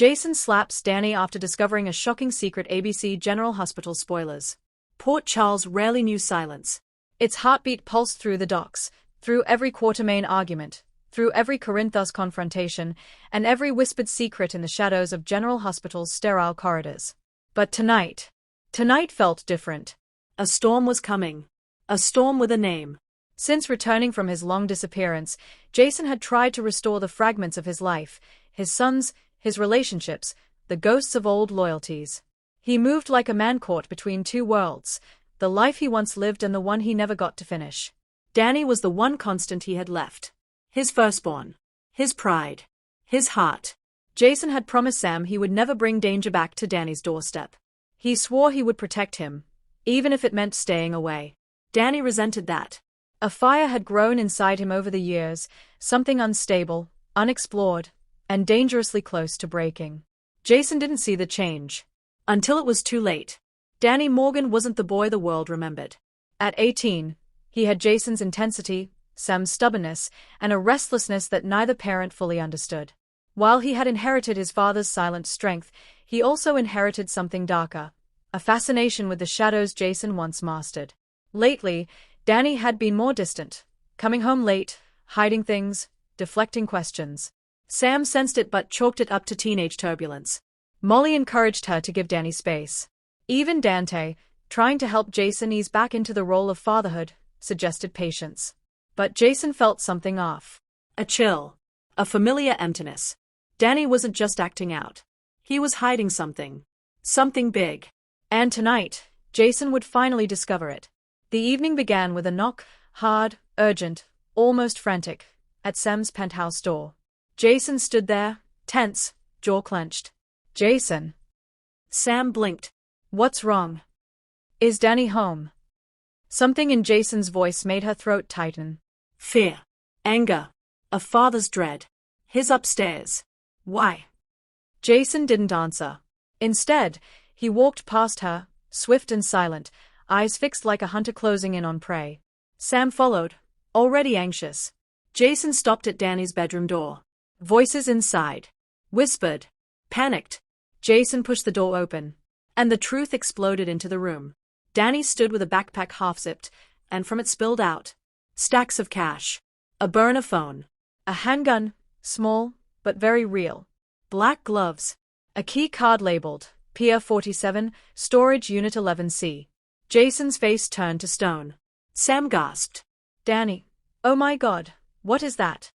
Jason slaps Danny after discovering a shocking secret. ABC General Hospital spoilers. Port Charles rarely knew silence. Its heartbeat pulsed through the docks, through every Quatermain argument, through every Corinthos confrontation, and every whispered secret in the shadows of General Hospital's sterile corridors. But tonight felt different. A storm was coming. A storm with a name. Since returning from his long disappearance, Jason had tried to restore the fragments of his life, his sons, his relationships, the ghosts of old loyalties. He moved like a man caught between two worlds, the life he once lived and the one he never got to finish. Danny was the one constant he had left. His firstborn. His pride. His heart. Jason had promised Sam he would never bring danger back to Danny's doorstep. He swore he would protect him, even if it meant staying away. Danny resented that. A fire had grown inside him over the years, something unstable, unexplored, and dangerously close to breaking. Jason didn't see the change. Until it was too late. Danny Morgan wasn't the boy the world remembered. At 18, he had Jason's intensity, Sam's stubbornness, and a restlessness that neither parent fully understood. While he had inherited his father's silent strength, he also inherited something darker, a fascination with the shadows Jason once mastered. Lately, Danny had been more distant, coming home late, hiding things, deflecting questions. Sam sensed it but chalked it up to teenage turbulence. Molly encouraged her to give Danny space. Even Dante, trying to help Jason ease back into the role of fatherhood, suggested patience. But Jason felt something off. A chill. A familiar emptiness. Danny wasn't just acting out. He was hiding something. Something big. And tonight, Jason would finally discover it. The evening began with a knock, hard, urgent, almost frantic, at Sam's penthouse door. Jason stood there, tense, jaw clenched. Jason. Sam blinked. What's wrong? Is Danny home? Something in Jason's voice made her throat tighten. Fear. Anger. A father's dread. His upstairs. Why? Jason didn't answer. Instead, he walked past her, swift and silent, eyes fixed like a hunter closing in on prey. Sam followed, already anxious. Jason stopped at Danny's bedroom door. Voices inside. Whispered. Panicked. Jason pushed the door open. And the truth exploded into the room. Danny stood with a backpack half-zipped, and from it spilled out stacks of cash. A burner phone. A handgun, small, but very real. Black gloves. A key card labeled, Pier 47, Storage Unit 11C. Jason's face turned to stone. Sam gasped. Danny. Oh my God, what is that?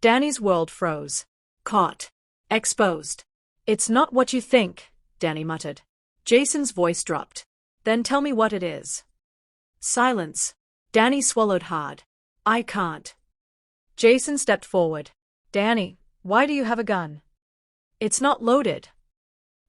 Danny's world froze. Caught. Exposed. It's not what you think, Danny muttered. Jason's voice dropped. Then tell me what it is. Silence. Danny swallowed hard. I can't. Jason stepped forward. Danny, why do you have a gun? It's not loaded.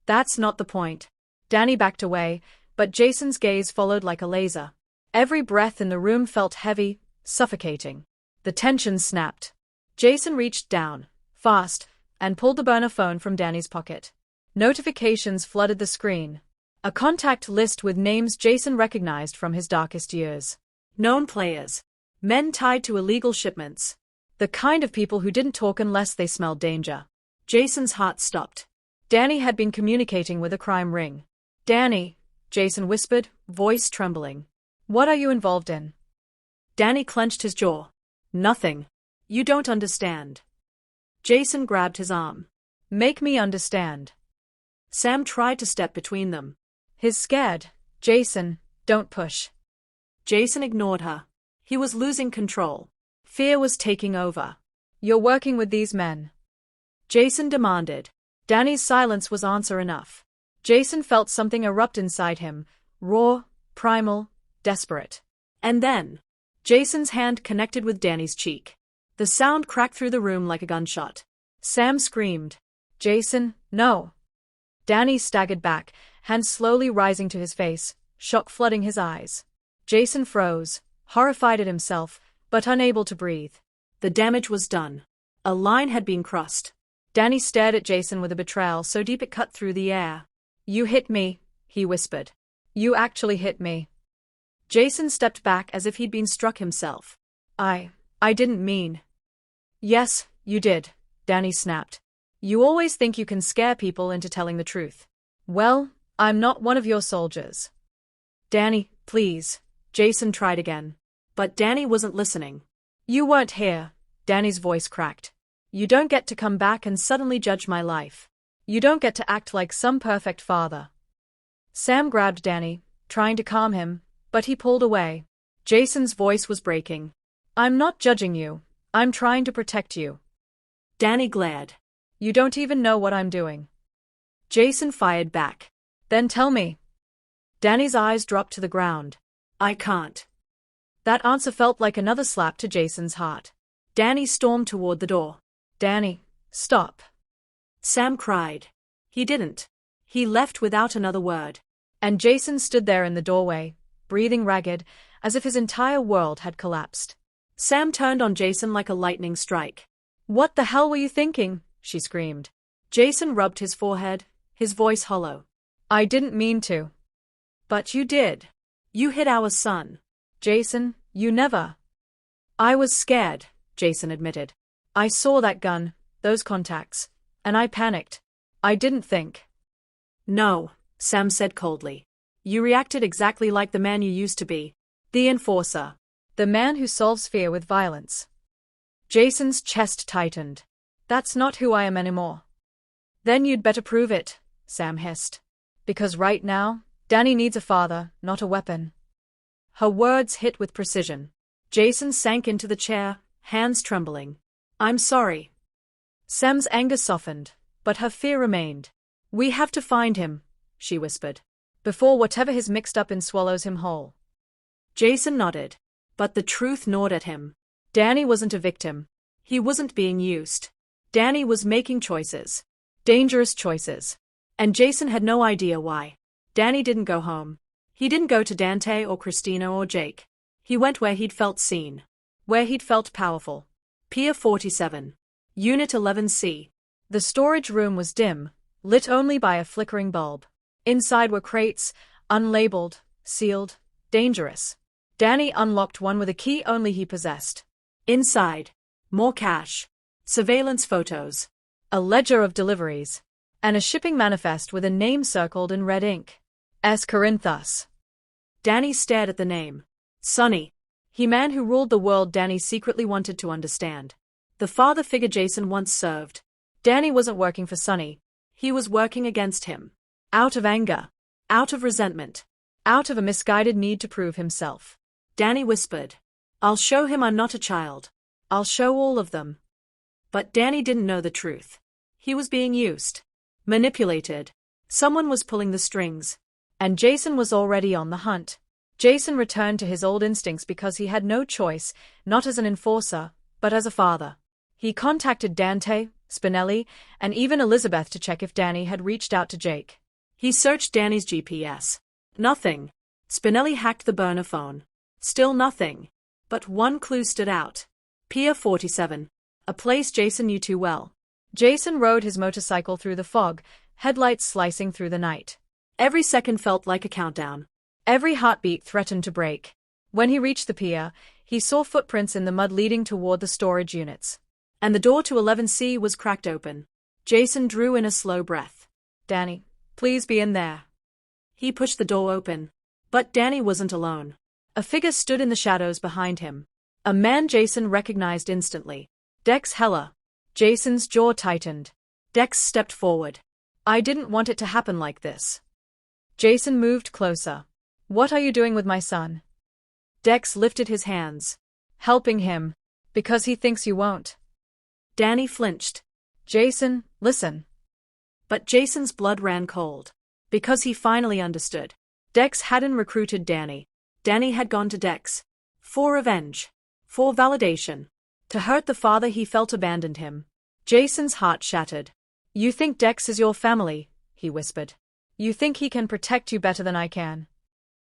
That's not the point. Danny backed away, but Jason's gaze followed like a laser. Every breath in the room felt heavy, suffocating. The tension snapped. Jason reached down, fast, and pulled the burner phone from Danny's pocket. Notifications flooded the screen. A contact list with names Jason recognized from his darkest years. Known players. Men tied to illegal shipments. The kind of people who didn't talk unless they smelled danger. Jason's heart stopped. Danny had been communicating with a crime ring. Danny, Jason whispered, voice trembling. What are you involved in? Danny clenched his jaw. Nothing. You don't understand. Jason grabbed his arm. Make me understand. Sam tried to step between them. He's scared. Jason, don't push. Jason ignored her. He was losing control. Fear was taking over. You're working with these men. Jason demanded. Danny's silence was answer enough. Jason felt something erupt inside him, raw, primal, desperate. And then, Jason's hand connected with Danny's cheek. The sound cracked through the room like a gunshot. Sam screamed. Jason, no. Danny staggered back, hands slowly rising to his face, shock flooding his eyes. Jason froze, horrified at himself, but unable to breathe. The damage was done. A line had been crossed. Danny stared at Jason with a betrayal so deep it cut through the air. You hit me, he whispered. You actually hit me. Jason stepped back as if he'd been struck himself. I didn't mean. Yes, you did, Danny snapped. You always think you can scare people into telling the truth. Well, I'm not one of your soldiers. Danny, please. Jason tried again. But Danny wasn't listening. You weren't here. Danny's voice cracked. You don't get to come back and suddenly judge my life. You don't get to act like some perfect father. Sam grabbed Danny, trying to calm him, but he pulled away. Jason's voice was breaking. I'm not judging you. I'm trying to protect you. Danny glared. You don't even know what I'm doing. Jason fired back. Then tell me. Danny's eyes dropped to the ground. I can't. That answer felt like another slap to Jason's heart. Danny stormed toward the door. Danny, stop. Sam cried. He didn't. He left without another word. And Jason stood there in the doorway, breathing ragged, as if his entire world had collapsed. Sam turned on Jason like a lightning strike. What the hell were you thinking? She screamed. Jason rubbed his forehead, his voice hollow. I didn't mean to. But you did. You hit our son. Jason, you never. I was scared, Jason admitted. I saw that gun, those contacts, and I panicked. I didn't think. No, Sam said coldly. You reacted exactly like the man you used to be. The enforcer. The man who solves fear with violence. Jason's chest tightened. That's not who I am anymore. Then you'd better prove it, Sam hissed. Because right now, Danny needs a father, not a weapon. Her words hit with precision. Jason sank into the chair, hands trembling. I'm sorry. Sam's anger softened, but her fear remained. We have to find him, she whispered, before whatever he's mixed up in swallows him whole. Jason nodded, but the truth gnawed at him. Danny wasn't a victim. He wasn't being used. Danny was making choices. Dangerous choices. And Jason had no idea why. Danny didn't go home. He didn't go to Dante or Christina or Jake. He went where he'd felt seen. Where he'd felt powerful. Pier 47. Unit 11C. The storage room was dim, lit only by a flickering bulb. Inside were crates, unlabeled, sealed, dangerous. Danny unlocked one with a key only he possessed. Inside, more cash. Surveillance photos. A ledger of deliveries. And a shipping manifest with a name circled in red ink. S. Corinthus. Danny stared at the name. Sonny. He man who ruled the world Danny secretly wanted to understand. The father figure Jason once served. Danny wasn't working for Sonny. He was working against him. Out of anger. Out of resentment. Out of a misguided need to prove himself. Danny whispered. I'll show him I'm not a child. I'll show all of them. But Danny didn't know the truth. He was being used. Manipulated. Someone was pulling the strings. And Jason was already on the hunt. Jason returned to his old instincts because he had no choice, not as an enforcer, but as a father. He contacted Dante, Spinelli, and even Elizabeth to check if Danny had reached out to Jake. He searched Danny's GPS. Nothing. Spinelli hacked the burner phone. Still nothing. But one clue stood out. Pier 47. A place Jason knew too well. Jason rode his motorcycle through the fog, headlights slicing through the night. Every second felt like a countdown. Every heartbeat threatened to break. When he reached the pier, he saw footprints in the mud leading toward the storage units. And the door to 11C was cracked open. Jason drew in a slow breath. Danny, please be in there. He pushed the door open. But Danny wasn't alone. A figure stood in the shadows behind him. A man Jason recognized instantly. Dex Heller. Jason's jaw tightened. Dex stepped forward. I didn't want it to happen like this. Jason moved closer. What are you doing with my son? Dex lifted his hands. Helping him. Because he thinks you won't. Danny flinched. Jason, listen. But Jason's blood ran cold. Because he finally understood. Dex hadn't recruited Danny. Danny had gone to Dex. For revenge. For validation. To hurt the father he felt abandoned him. Jason's heart shattered. You think Dex is your family, he whispered. You think he can protect you better than I can.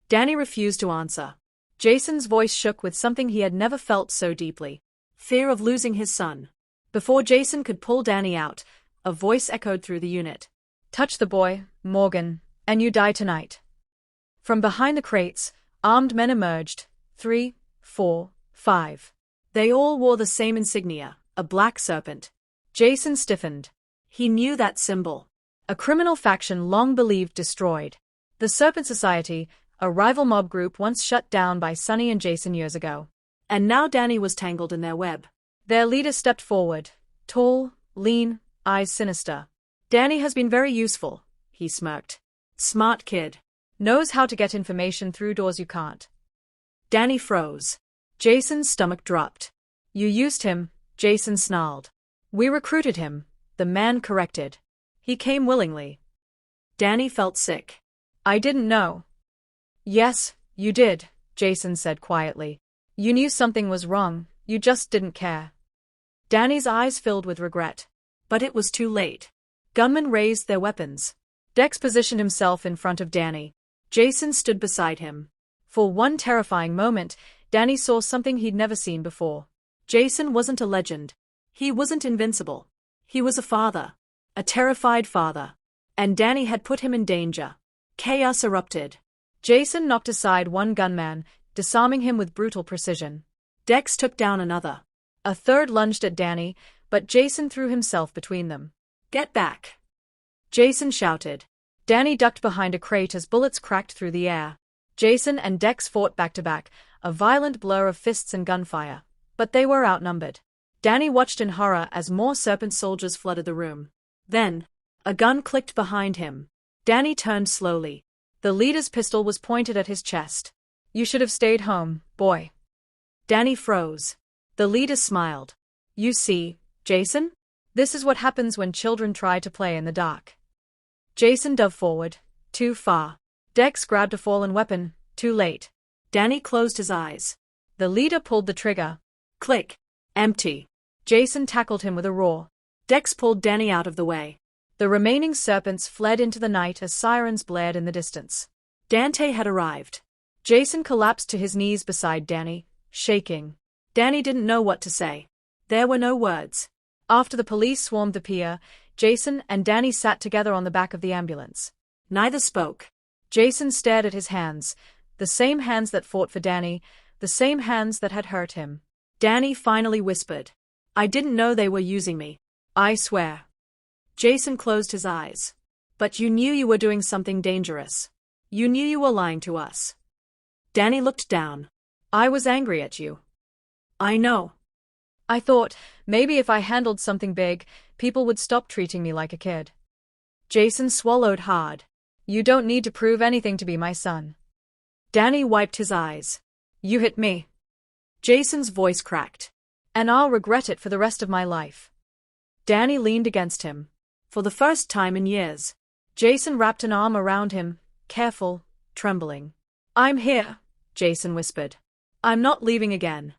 Danny refused to answer. Jason's voice shook with something he had never felt so deeply. Fear of losing his son. Before Jason could pull Danny out, a voice echoed through the unit. Touch the boy, Morgan, and you die tonight. From behind the crates, armed men emerged. 3, 4, 5. They all wore the same insignia, a black serpent. Jason stiffened. He knew that symbol. A criminal faction long believed destroyed. The Serpent Society, a rival mob group once shut down by Sunny and Jason years ago. And now Danny was tangled in their web. Their leader stepped forward, tall, lean, eyes sinister. Danny has been very useful, he smirked. Smart kid. Knows how to get information through doors you can't. Danny froze. Jason's stomach dropped. You used him, Jason snarled. We recruited him, the man corrected. He came willingly. Danny felt sick. I didn't know. Yes, you did, Jason said quietly. You knew something was wrong, you just didn't care. Danny's eyes filled with regret. But it was too late. Gunmen raised their weapons. Dex positioned himself in front of Danny. Jason stood beside him. For one terrifying moment, Danny saw something he'd never seen before. Jason wasn't a legend. He wasn't invincible. He was a father. A terrified father. And Danny had put him in danger. Chaos erupted. Jason knocked aside one gunman, disarming him with brutal precision. Dex took down another. A third lunged at Danny, but Jason threw himself between them. Get back! Jason shouted. Danny ducked behind a crate as bullets cracked through the air. Jason and Dex fought back-to-back, a violent blur of fists and gunfire. But they were outnumbered. Danny watched in horror as more serpent soldiers flooded the room. Then, a gun clicked behind him. Danny turned slowly. The leader's pistol was pointed at his chest. You should have stayed home, boy. Danny froze. The leader smiled. You see, Jason? This is what happens when children try to play in the dark. Jason dove forward. Too far. Dex grabbed a fallen weapon. Too late. Danny closed his eyes. The leader pulled the trigger. Click. Empty. Jason tackled him with a roar. Dex pulled Danny out of the way. The remaining serpents fled into the night as sirens blared in the distance. Dante had arrived. Jason collapsed to his knees beside Danny, shaking. Danny didn't know what to say. There were no words. After the police swarmed the pier, Jason and Danny sat together on the back of the ambulance. Neither spoke. Jason stared at his hands, the same hands that fought for Danny, the same hands that had hurt him. Danny finally whispered. I didn't know they were using me. I swear. Jason closed his eyes. But you knew you were doing something dangerous. You knew you were lying to us. Danny looked down. I was angry at you. I know. I thought, maybe if I handled something big, people would stop treating me like a kid. Jason swallowed hard. You don't need to prove anything to be my son. Danny wiped his eyes. You hit me. Jason's voice cracked. And I'll regret it for the rest of my life. Danny leaned against him. For the first time in years. Jason wrapped an arm around him, careful, trembling. I'm here, Jason whispered. I'm not leaving again.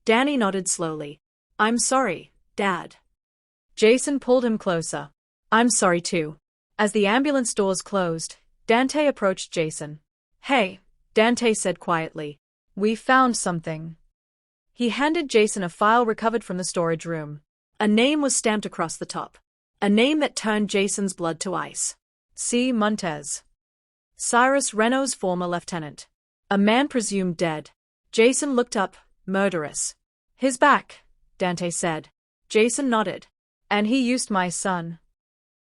Danny nodded slowly. I'm sorry, Dad. Jason pulled him closer. I'm sorry too. As the ambulance doors closed, Dante approached Jason. Hey, Dante said quietly. We found something. He handed Jason a file recovered from the storage room. A name was stamped across the top. A name that turned Jason's blood to ice. C. Montez. Cyrus Renault's former lieutenant. A man presumed dead. Jason looked up, murderous. His back, Dante said. Jason nodded. And he used my son.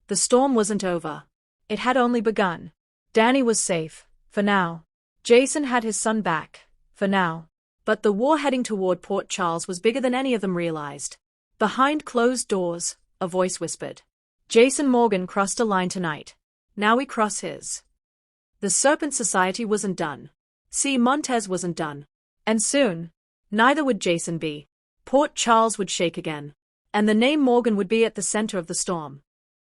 The storm wasn't over. It had only begun. Danny was safe, for now. Jason had his son back, for now. But the war heading toward Port Charles was bigger than any of them realized. Behind closed doors, a voice whispered. Jason Morgan crossed a line tonight. Now we cross his. The Serpent Society wasn't done. C. Montez wasn't done. And soon, neither would Jason be. Port Charles would shake again. And the name Morgan would be at the center of the storm.